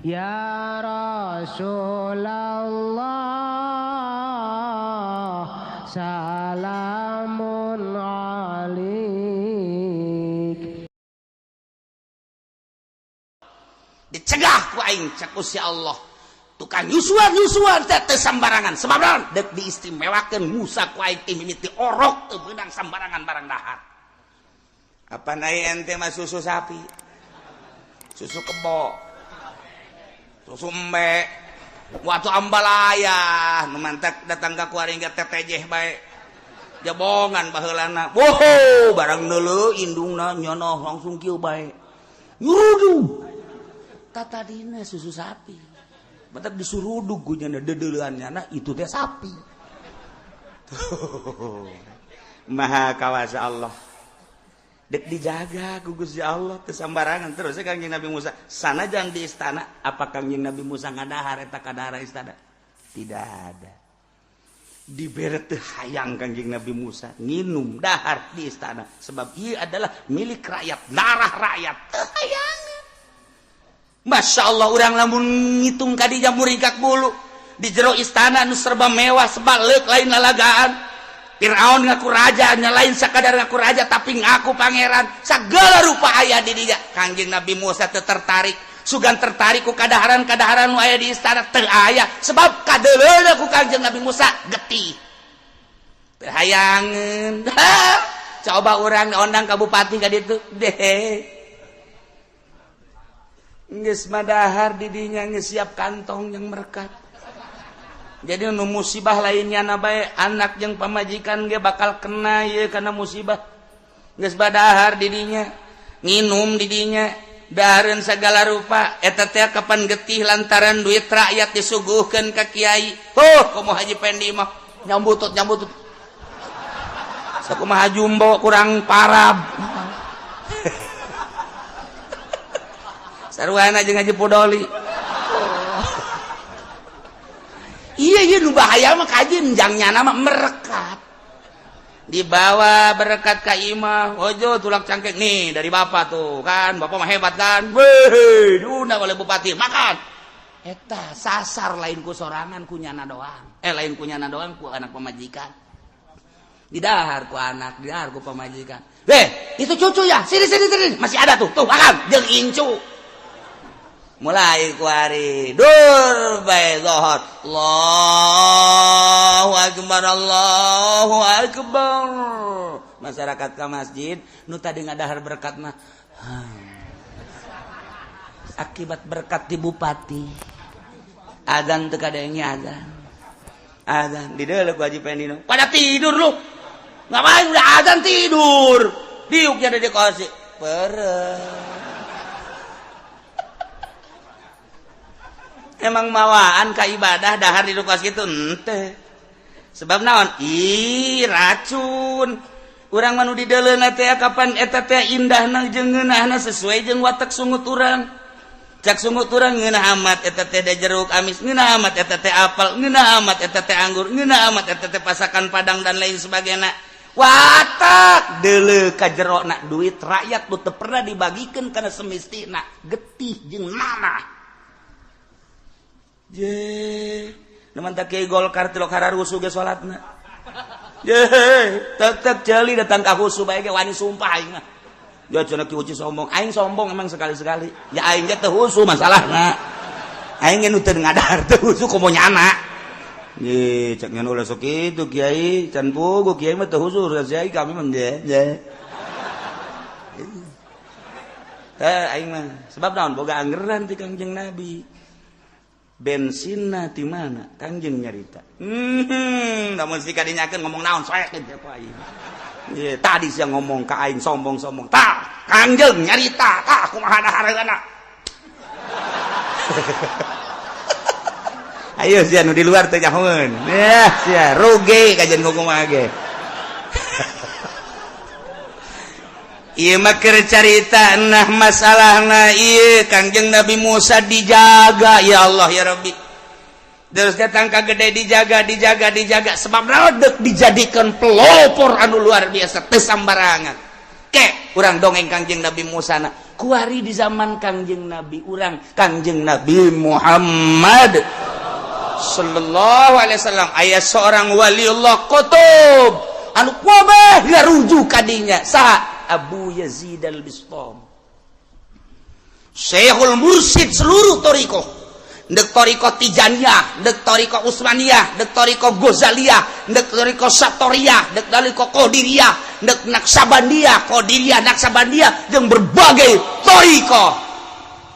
Ya Rasulullah salamun alaik. Dicegah ku aing cek Gusti Allah tukang nyusuan teh sambarangan sebab naon deuk diistimewakeun Musa ku aing mimiti orok teu beunang sambarangan barang dahar. Apa naik ente mah susu sapi, susu kebo, susu embe, waktu ambalaya, numantak datang ka kuaring ke tetejeh bae, jabongan baheulana, woho barang neuleuh indungna nyonoh langsung kieu bae, nyurudug, tatadina susu sapi, matak disurudug gunyana dedeuleuannyana itu teh sapi, maha kawasa Allah. Dek dijaga ku Gusti Allah teu sambarangan terus Kangjeng Nabi Musa sanajan di istana apa Kangjeng Nabi Musa ngadahar eta kadahar istana tidak ada dibere teu hayang Kangjeng Nabi Musa nginum dahar di istana sebab ieu adalah milik rakyat darah rakyat teu hayang. Masya Allah urang lamun ngitung kadija muringkak bulu di jero istana nu serba mewah sebalik lain lalagaan. Firaun ngaku raja, nyalain sakadar ngaku raja tapi ngaku pangeran. Segala rupa aya di dinya. Kangjeng Nabi Musa teu tertarik, sugan tertarik ku kadaharan-kadaharan nu aya di istana teu aya sebab kadeuleuna ku Kangjeng Nabi Musa getih. Teu hayangeun. Coba urang undang ka bupati ka ditu. Geus madahar di dinya geus siap kantong yang merekat. Jadi nu musibah lainnya na bae anak jeung pamajikan ge bakal kena ye kana musibah. Geus badahar di dinya, nginum di dinya, dahareun sagala rupa eta teh kapan getih lantaran duit rakyat disuguhkeun ka kiai. Kumaha Haji Pendi mah nyambutut. Sakumaha Jumbo kurang parab. Sarwana jeung Haji Podoli. Iya nu bahaya mah kajinjangnya nama merekat dibawa berkat ka imah ojo tulak cangkek nih dari bapak tuh kan bapak mah hebat kan weh diundang oleh bupati makan eta sasar lain ku sorangan ku nyana doang lain ku nyana doang ku anak pemajikan didahar ku anak didahar ku pemajikan itu cucu ya sini masih ada tuh makan jeung incu mulai kuari dur bae zohor Allahu akbar masyarakat ka masjid nu tadi ngadahar berkat mah akibat berkat di bupati azan teu kadenge azan di deuleu ku Haji Pendino pada tidur lu ngapain udah azan tidur diuknya di kosi peureum. Emang mawaan ka ibadah dahar di lukas gitu ente sebab naon racun urang manu di deuleuna teh kapan eta teh indahna jeung ngeunahna sesuai jeung watak sungut urang cak sungut urang ngeunah amat eta teh da jeruk amis ngeunah amat eta teh apel ngeunah amat eta teh anggur ngeunah amat eta teh pasakan padang dan lain sebagainya watak deuleu ka jerona duit rakyat teu pernah dibagikeun kana semestina getih jeung nanah. Naman tak kiai Golkar tilok hararusu ge salatna. Tetep jeli datang ka husu bae ge wani sumpah aing mah. Ya cenah ki uci sombong, aing sombong emang sekali-sekali. Ya aing ge teu husu masalahna. Aing ge nu teu ngadahar teu husu komo nyana. Ye cek nya ulah sok kitu kiai, can pugu kiai mah teu husu, kiai kami mah ye. Aing mah sebab naon boga anggeran ti Kangjeng Nabi. Bensinna di mana Kangjeng nyarita namun si kadinyakeun ngomong naon soek teh apa aing tadi siang ngomong ka aing sombong tah Kangjeng nyarita tah kumaha dahareuna ayo sia nu di luar teh nyahoeun sia rugi kajen kumaha ge ieu mah keur carita nah masalahna ieu Kangjeng Nabi Musa dijaga ya Allah ya Rabbi terus datang ka gede dijaga sebab naon deuk dijadikeun pelopor anu luar biasa teu sambarangan ke urang dongeng Kangjeng Nabi Musa na kuari di zaman Kangjeng Nabi urang Kangjeng Nabi Muhammad sallallahu alaihi wasallam aya seorang waliullah qutub anu kuabeh ngarujuk kadinya saha Abu Yazid al-Bistami Syekhul Mursyid seluruh thariqah dek thariqah Tijaniyah dek thariqah Utsmaniyah dek thariqah Ghazaliyah dek thariqah Satoriyah dek thariqah Qadiriyah dek Naksabandiyah Qadiriyah Naksabandiyah jeung berbagai thariqah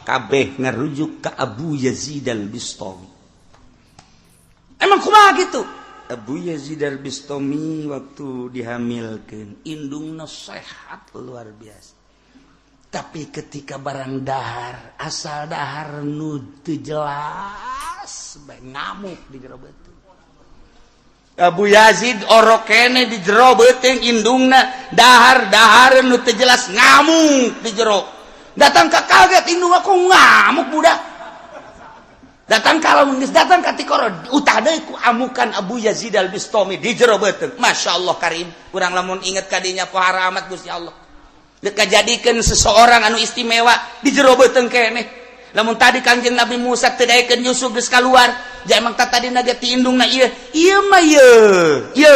kabeh ngarujuk ka Abu Yazid al-Bistami. Emang kumaha gitu? Abu Yazid al-Bistami waktu dihamilkeun indungna sehat luar biasa. Tapi ketika barang dahar, asal dahar nu teu jelas, bae ngamuk di jero beuteung. Abu Yazid orok kene di jero beuteung indungna dahar nu teu jelas ngamuk di jero. Datang ka kaget indung aku ngamuk budak. Datang kalau geus datang ka tikoro utah deui ku amukan Abu Yazid al-Bistami di jero beuteung. Masyaallah karim, urang lamun inget kadinya pohara amat Gusti Allah. Deka jadikeun seseorang anu istimewa di jero beuteung keneh. Lamun tadi Kangjeng Nabi Musa teu daekeun Yusuf geus kaluar, ja emang tadina ge ti indungna ieu. Ieu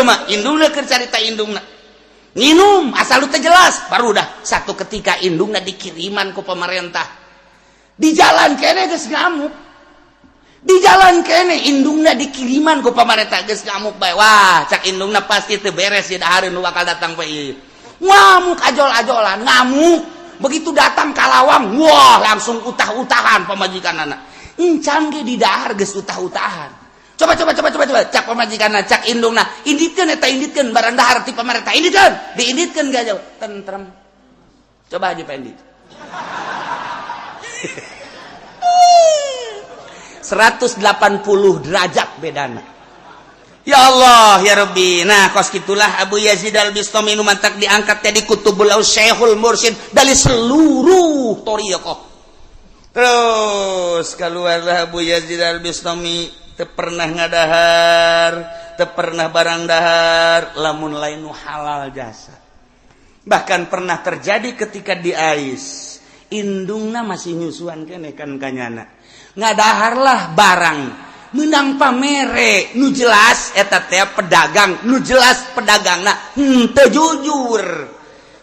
mah indungna keur carita indungna. Nginum asal teu jelas, baru dah satu ketika indungna dikiriman ku pemerintah. Di jalan keneh geus ngamuk. Di jalan keneh indungna dikiriman ku pemerintah geus ngamuk bae. Wah, cak indungna pasti teu beres ya dahareun nu bakal datang bae ieu. Ngamuk ajol-ajolan, ngamuk. Begitu datang kalawang, wah langsung utah-utahan pemajikanana. Encan ge di dahar geus utah-utahan. Coba. Cak pemajikanana, cak indungna, inditkeun eta inditkeun barang dahar ti pamarentah. Inditkeun, diinditkeun ge aja tentrem. Coba Haji Pendi. 180 derajat bedana. Ya Allah, ya Rabbi. Nah, kos gitulah Abu Yazid al-Bistami nu mantak diangkat jadi kutubul Syekhul Mursyid dari seluruh thariqah. Terus keluarlah Abu Yazid al-Bistami teu pernah ngadahar, teu pernah barang dahar lamun lain nu halal jasa. Bahkan pernah terjadi ketika di Ais, indungna masih nyusuan keneh kan kanyana. Ngadaharlah barang menang pamere nu jelas eta teh pedagang nu jelas pedagangna teu jujur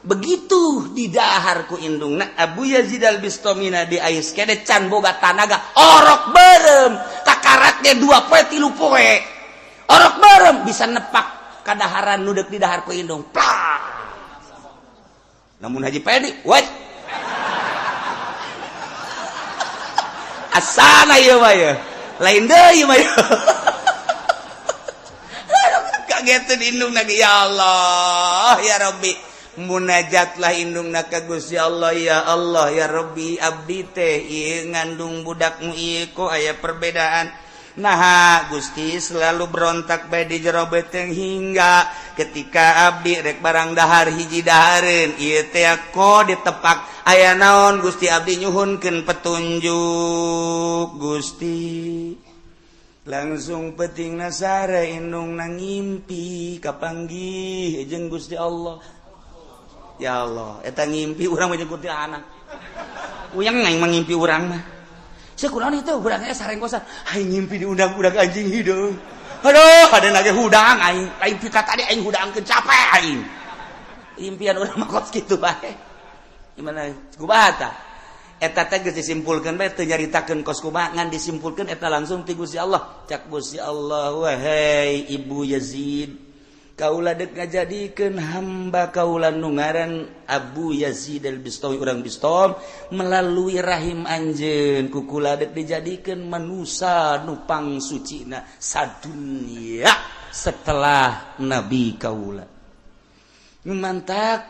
begitu didahar ku indungna Abu Yazid al-Bistami di Ais kene can boga tanaga orok berem kakaratnya 2 poe 3 poe orok berem bisa nepak kadaharan nu deuk didahar ku indung namun Haji Pedi what asana ieu mah ya lain deui mah kageteun indungna ya Allah ya Rabbi munajatlah indungna ka Gusti Allah ya Rabbi abdi teh ieu ngandung budakmu ieu kok aya perbedaan nah Gusti selalu berontak bae di jero beuteung hingga ketika abdi rek barang dahar hiji dahareun ieu teh kok ditepak aya naon Gusti abdi nyuhunkeun petunjuk Gusti langsung petingna sare indungna ngimpi kapanggih jeung Gusti Allah ya Allah eta ngimpi urang mah jeung kuntilanak uyang aing mangimpi urang mah sakunaon itu urang aya sarengkosan aing ngimpi diundang budak anjing hideung aduh hadeuna ge hudang aing lain pika tadi aing hudangkeun capek aing impian urang mah kos kitu bae gimana kubata eta teh geus disimpulkeun bae teu nyaritakeun kos kumaha ngan disimpulkeun eta langsung ti Gusti Allah cak Gusti Allah wahai Ibu Yazid kaula deuk ngajadikeun hamba kaula nu ngaran Abu Yazid al-Bistami urang Bistom melalui rahim anjeun ku kula deuk dijadikeun manusia nu pangsucina sadunya setelah nabi kaula mantak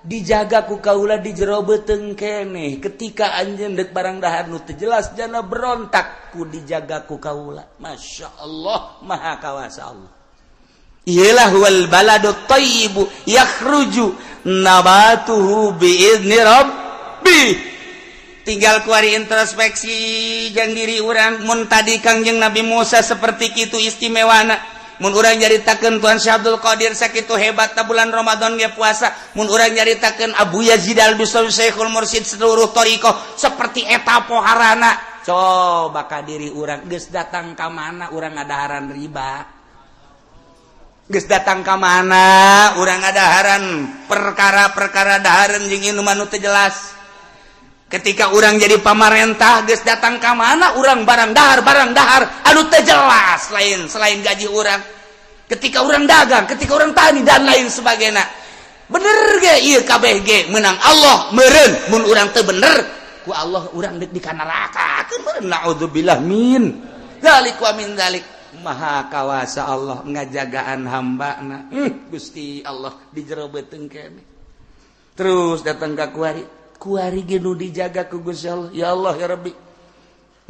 dijaga ku kaula di jero beuteung keneh ketika anjeun deuk barang dahar nu teu jelas jana berontak ku dijaga ku kaula masyaallah maha kawasa Allah ialah wal baladut thayyibu yakhruju nabatuhu biizni rabbi tinggal kuari introspeksi jeung diri urang mun tadi Kangjeng Nabi Musa seperti kitu istimewana mun urang nyaritakeun Tuan Syekh Abdul Qadir sakitu hebatna bulan Ramadan ge puasa, mun urang nyaritakeun Abu Yazid Al-Bistami Syekhul Mursyid seluruh thariqah seperti eta poharana. Coba ka diri urang geus datang ka mana urang ngadaharan riba. Geus datang ka mana urang ngadaharan perkara-perkara dahareun jeung inu manu teu jelas. Ketika urang jadi pamarentah geus datang ka mana urang barang dahar anu teu jelas selain gaji urang. Ketika urang dagang, ketika urang tani dan lain sebagainya. Bener ge ieu kabeh ge meunang Allah meureun mun urang teu bener ku Allah urang deuk dikanarakakeun meureun naudzubillah min dzalik wa min dzalik. Maha kawasa Allah ngajagaan hambana. Gusti Allah dijero beuteung keneh. Terus datang ka kuari ge nu dijaga ku Gusti Allah. Ya Allah ya Rabbi.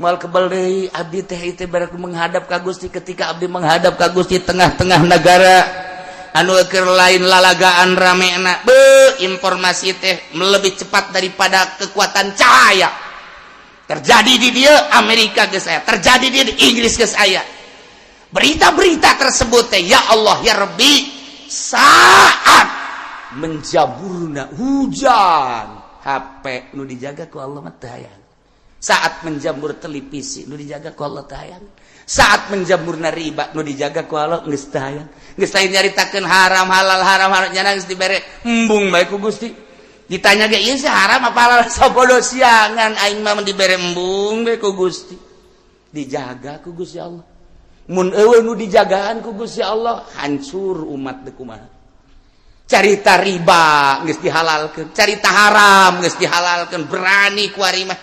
Moal kebal deui abdi teh ieu baru menghadap ka Gusti. Ketika abdi menghadap ka Gusti tengah-tengah negara anu keur lain lalagaan ramena, informasi teh lebih cepat daripada kekuatan cahaya. Terjadi di dia Amerika geus aya, terjadi di Inggris geus aya. Berita-berita tersebut teh ya Allah ya Rabbi saat menjaburna hujan HP nu dijaga ku Allah mah teu hayang. Saat menjamur televisi nu dijaga ku Allah teu hayang. Saat menjamurna riba nu dijaga ku Allah geus teu hayang. Geus lain nyaritakeun haram halal nyana geus dibere embung bae ku Gusti. Ditanya ge ieu haram apa halal sapodo siangan aing mah dibere embung bae ku Gusti. Dijaga ku Gusti Allah. Mun eueuh nu dijagaan ku Gusti Allah hancur umat teu kumaha. Carita riba geus dihalalkeun, carita haram geus dihalalkeun, berani ku ari mah.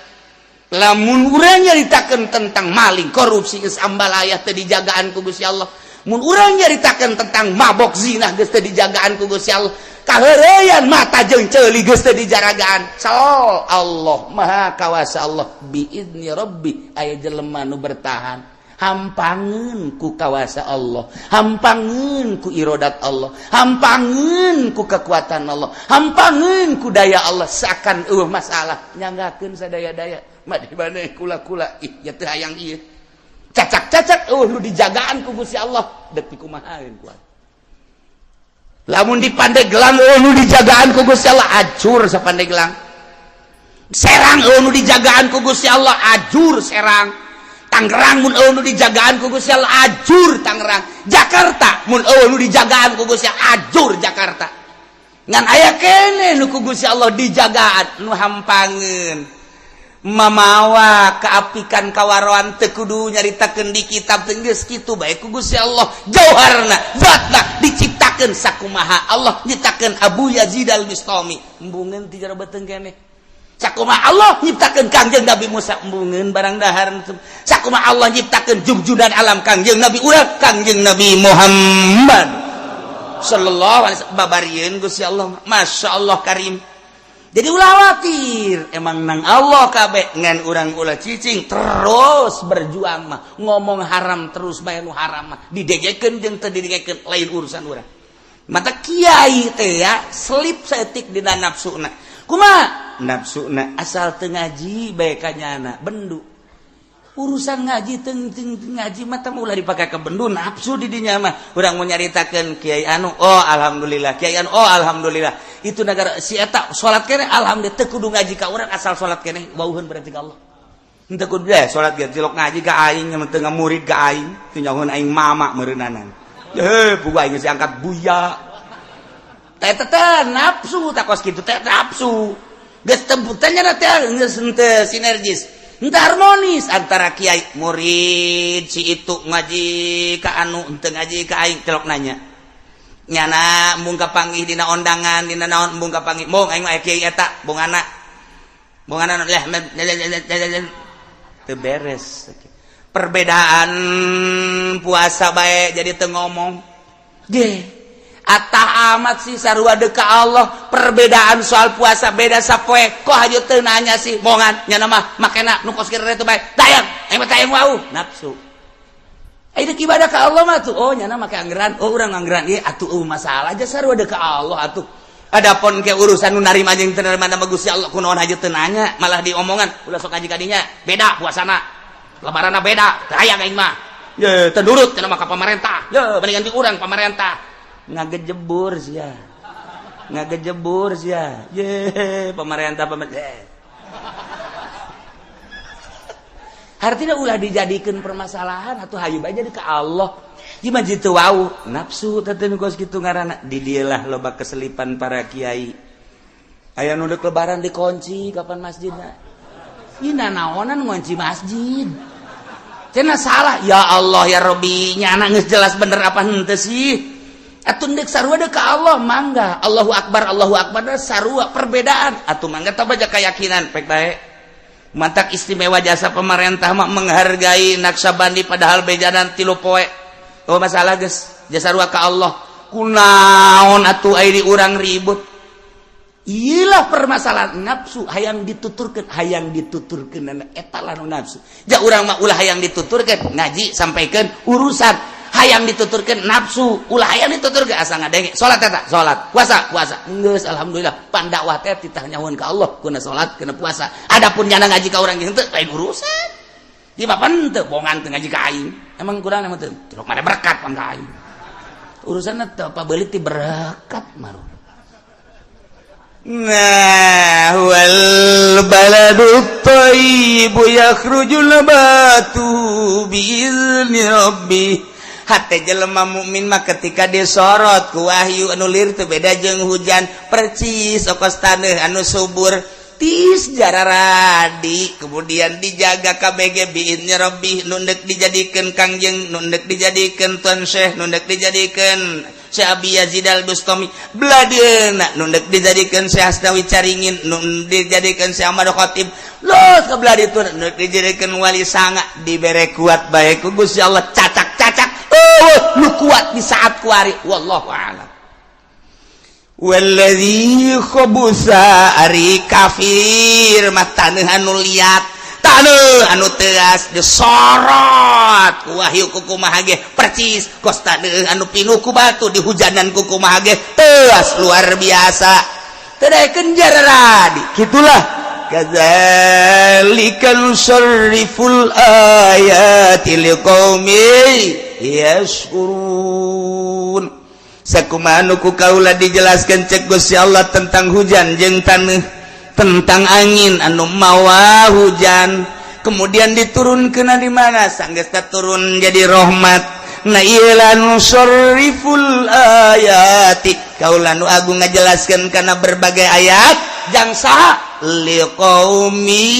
Lamun urang nyaritakeun tentang maling, korupsi geus ambalaya teu dijagaan ku Gusti Allah. Mun urang nyaritakeun tentang mabok zina geus teu dijagaan ku Gusti Allah. Kaheureyan mata jeung ceuli geus teu dijagaan. So Allah Maha Kawasa Allah biizni Rabbi aya jelema nu bertahan. Hampangeun ku kawasa Allah, hampangeun ku irodat Allah, hampangeun ku kekuatan Allah, hampangeun ku daya Allah. Seakan masalah nyanggakeun sadaya-daya mah di maneh kula-kula ih ya teu hayang ieu cacak-cacak nu dijagaan ku Gusti Allah deuk kumahaeun ku. Lamun di Pandeglang nu dijagaan ku Gusti Allah ajur sa Pandeglang. Serang nu dijagaan ku Gusti Allah ajur Serang. Tangerang mun eueuh nu dijagaan ku Gusti Allah ajur Tangerang. Jakarta mun eueuh nu dijagaan ku Gusti Allah ajur Jakarta. Ngan aya keneh nu ku Gusti Allah dijagaan nu hampangeun. Mamawa kaapikan kawaroan teu kudu nyaritakeun di kitab teh geus kitu bae ku Gusti Allah. Jauharna zatna diciptakeun sakumaha Allah nyiptakeun Abu Yazid Al-Bistami. Embungeun ti jero beuteung keneh. Sakumaha Allah nyiptakeun Kangjeng Nabi Musa embungeun barang dahar. Sakumaha Allah nyiptakeun junjunan alam Kangjeng Nabi urang Kangjeng Nabi Muhammad sallallahu alaihi wasallam babarieun Gusti Allah. Masyaallah karim. Jadi ulah khawatir emang nang Allah kabeh ngan urang ulah cicing terus berjuang mah ngomong haram terus bae nu haram mah didegekeun jeung teu didegekeun lain urusan urang. Mata kiai teh ya selip saeutik dina nafsuna. Kumaha? Nafsuna asal teu ngaji bae kanyana bendu. Urusan ngaji teu ngaji mah teh ulah dipake ke bendu nafsu di dinya mah. Urang mau nyaritakeun kiai anu oh alhamdulillah, kiai anu oh alhamdulillah. Itu negara si eta salat keneh alhamdulillah teu kudu ngaji ka urang asal salat keneh wauheun berarti ka Allah. Henteu kudu deh salat ge cilok ngaji ka aing mah teu ngamurid ka aing, teu nyahoan aing mama meureunanan. Puguh aing geus angkat buya. Teh nafsu tak kos kitu teh nafsu. Geus temputannya teh geus henteu sinergis. Henteu harmonis antara kiai murid si itu ngaji ka anu henteu ngaji ka aing celok nanya. Nyana embung kapanggih dina ondangan dina naon embung kapanggih. Mong aing mah kiai eta bongana. Bongana teu beres. Perbedaan puasa bae jadi teu ngomong. Ge atah amat sih sarua deuk ka Allah perbedaan soal puasa beda sapoe kok hayu teu nanya sih mongan nyana mah makena nu kos kieu teh bae tayang mah tayang wau nafsu ai deuk ibadah ka Allah mah tuh oh nyana make anggeran oh urang anggeran ieu atuh masalah aja sarua deuk ka Allah atuh adapun ke urusan nu narima jeung teu narima nama Gusti Allah kunaon hayu teu nanya malah diomongan ulah sok ngaji ka dinya beda puasana lebaranna beda tayang aing mah ya terdurut cenah maka pemerintah ya mendingan di urang pemerintah ngagejebur sia ye pemerintah artinya ulah dijadikan permasalahan atau hayu aja ke Allah gimana jitu wau nafsu teten kos gitu ngaranna di dieulah loba keselipan para kiai aya nu deuk lebaran dikunci kapan masjidna ieu naonan ngunci masjid cenah salah ya Allah ya Rabbi nya anak geus jelas bener apa henteu sih atuh deuk sarua deuk ka Allah mangga Allahu akbar sarua perbedaan atuh mangga teu baja keyakinan pek bae mantak istimewa jasa pemerintah mah menghargai Naksabandi padahal bejanan 3 poe oh masalah geus jasa sarua ka Allah kunaon atuh aya di urang ribut iyalah permasalahan nafsu hayang dituturkeun eta lanu nafsu ja urang mah ulah hayang dituturkeun ngaji sampaikan urusan hayang dituturkeun nafsu ulah hayang dituturkeun asa ngadenge salat eta salat puasa geus alhamdulillah pandakwah teh titah nyahoan ka Allah kuna salat kuna puasa adapun nyana ngaji ka urang geus teu lain urusan di papan teu bongan teu ngaji ka aing emang kurang emang teu trok mare berkat pan ka aing urusanna teu apa beulit ti berkat maru. Nah wal baladut thayyibu yakhrujul nabatu biizni rabbih hate jelema mukmin mah ketika disorot ku wahyu anu lir teu beda jeung hujan percis okos taneuh anu subur tis jararadi kemudian dijaga KBG biizni rabbih nu deuk dijadikeun kangjeng nu deuk dijadikeun tuan syekh nu deuk dijadikeun Syekh Abi Yazid Al-Bustami bladeuna nu deuk dijadikeun Syekh Asnawi Caringin nu dijadikeun Syekh Ahmad Khatib los ka bladitun nu dijadikeun wali sanga dibere kuat bae ku Gusti Allah cacak-cacak nu kuat di saat kuari wallahu a'lam walladzi khabusa ari kafir mah taneuh anu liat taneuh anu teas disorot ku wahyu ku kumaha ge percis kos taneuh anu pinuh ku batu dihujanan ku kumaha ge teas luar biasa teu daekeun jararadi kitulah kadzalika nusarriful ayati liqaumi yashkurun sakumaha nu ku kaula dijelaskeun cek Gusti Allah tentang hujan jeung taneuh tentang angin anu mawa hujan kemudian diturunkeun di mana sanggeus turun jadi rahmat na ieu nusarriful ayati kaula nu agung ngajelaskeun kana berbagai ayat jang saha liqaumi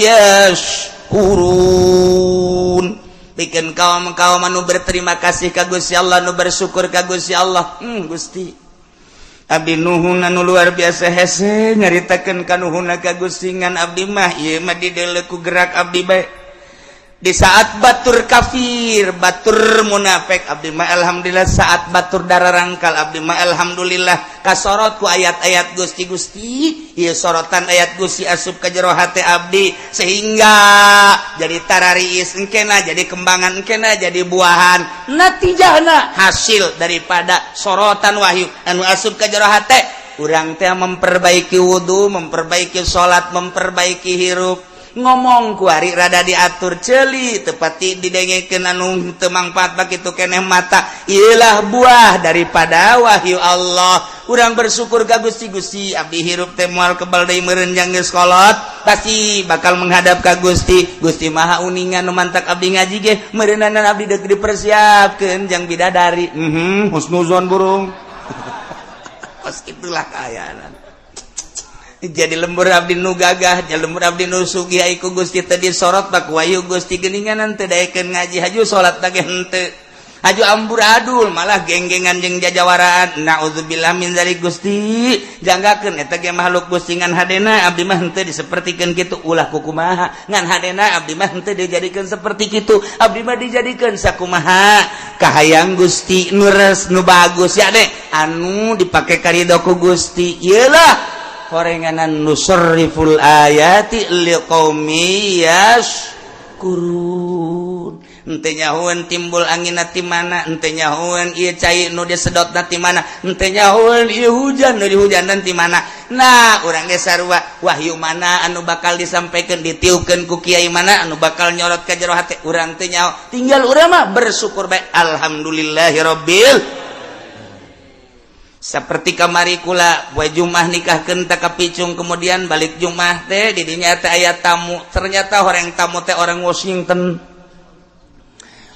yashkurun bikin kaum-kaum anu berterima kasih ka Gusti Allah nu bersyukur ka Gusti Allah Gusti abdi nuhun anu luar biasa hese nyaritakeun ka nuhunna ka Gusti ngan abdi mah ieu mah dideuleu ku gerak abdi bae di saat batur kafir batur munafik abdi mah alhamdulillah saat batur dararangkal abdi mah alhamdulillah kasorot ku ayat-ayat Gusti ieu sorotan ayat Gusti asup ka jero hate abdi sehingga jadi tarariis engkena jadi kembangan engkena jadi buahan natijahna hasil daripada sorotan wahyu anu asup ka jero hate urang teh memperbaiki wudu memperbaiki salat memperbaiki hirup ngomong ku ari rada diatur ceuli tepati didengekeun anu teu mangpaat bakitu keneh mata ieulah buah daripada wahyu Allah urang bersyukur ka Gusti abdi hirup teh moal kebal deui meureun jang geus kolot pasti bakal menghadap ka Gusti maha uningan nu mantak abdi ngaji ge meureunana abdi deuk dipersiapkeun jang bidadari husnuzon burung pas kitulah kaayaan jadi lembur abdi nu gagah jadi lembur abdi nu sugih ku Gusti teu disorot bak wayu Gusti geuninganan teu daekeun ngaji haju salat teh henteu haju amburadul malah genggengan jeung jajawaraan naudzubillah min dzalik Gusti janggakeun eta ge makhluk Gusti ngan hadena abdi mah henteu disapertikeun kitu ulah kukumaha ngan hadena abdi mah henteu dijadikeun saperti kitu abdi mah dijadikeun sakumaha kahayang Gusti nu res nu bagus ya deh anu dipake karidho ku Gusti ieulah korenganan nusarriful ayati liqaumi yashkurun henteu nyahoeun timbul angin ti mana, henteu nyahoeun ieu cai nu disedotna ti mana, henteu nyahoeun ieu hujan nu dihujanan ti mana. Nah urang ge sarua wahyu mana anu bakal disampaikan ditiupkeun ku kiai mana anu bakal nyorot ka jero hate urang teu nyaho, tinggal urang mah bersyukur bae alhamdulillahirabbil. Seperti kamari kula poe Jumat nikahkeun ta kapicung, kemudian balik Jumat teh di dinya teh aya tamu, ternyata orang tamu teh orang Washington.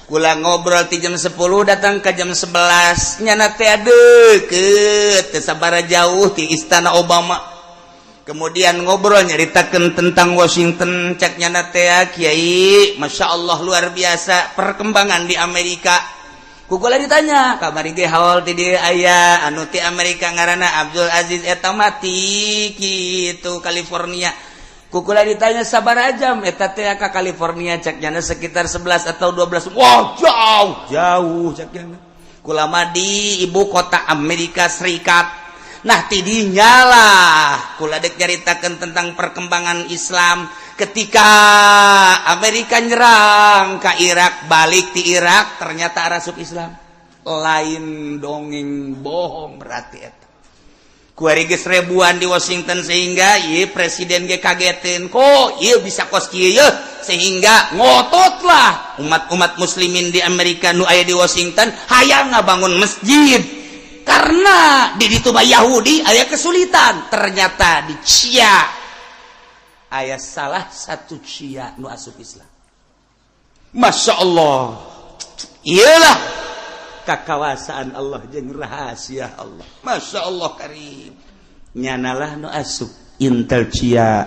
Kula ngobrol ti jam 10 datang ke jam 11 nyana teh deukeut teu sabaraha jauh ti istana Obama. Kemudian ngobrol nyaritakeun tentang Washington, cek nyana teh kiai masyaallah luar biasa perkembangan di Amerika. Kukula ditanya kamari ge haul ti dieu aya anu ti Amerika ngaranna Abdul Aziz eta mati kitu California. Kukula ditanya sabaraha jam eta teh ka California, cek nyana sekitar 11 atau 12. Wah jauh cek nyana. Kula mah di ibu kota Amerika Serikat. Nah ti dinya lah kula dek nyaritakeun tentang perkembangan Islam ketika Amerika nyerang ke Irak, balik di Irak ternyata arasup Islam. Lain dongeng bohong berarti eta. Kuari geus ribuan di Washington sehingga ieu presiden ge kageteun kok ieu bisa kos kieu sehingga ngototlah umat-umat muslimin di Amerika nu aya di Washington hayang ngabangun masjid. Karena di ditu Yahudi aya kesulitan, ternyata di Cia aya salah satu Cia nu asup Islam. Masya Allah, iyalah kakawasaan Allah jeung rahasia Allah. Masya Allah karim. Nyanalah nu asup Intel Cia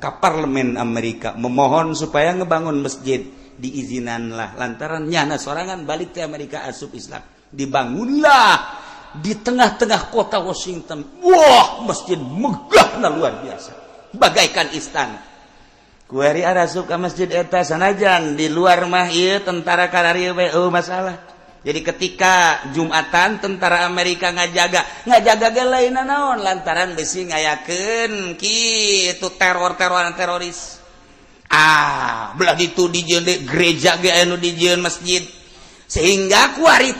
ka parlemen Amerika memohon supaya ngebangun masjid, diizinanlah lantaran nyana sorangan balik ke Amerika asup Islam. Dibangunlah di tengah-tengah kota Washington. Wah, masjid megahna luar biasa, bagaikan istana. Kuari arasup ka masjid eta sanajan di luar mah ieu tentara kararieu we masalah. Jadi ketika Jumatan tentara Amerika ngajaga ge lain naon lantaran bisi ngayakeun kitu teror-teroran teroris. Belah ditu dijieun gereja ge anu dijieun masjid. Sehingga kuari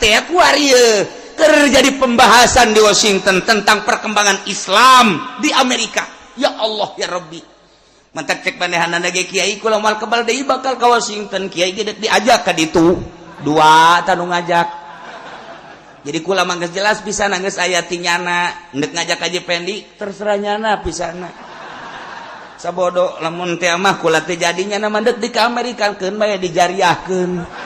terjadi pembahasan di Washington tentang perkembangan Islam di Amerika. Ya Allah ya Rabbi. Mantak cek manehanana ge kiai kula moal kebal deui bakal ka Washington, kiai ge deuk diajak ka ditu. Dua tanu ngajak. Jadi kula mah geus jelas pisan geus aya ti nyana, deuk ngajak ka Jependi terserah nyana pisanna. Sabodo lamun teh mah kula teh jadinya nama deuk di Amerika keun bae dijariahkeun.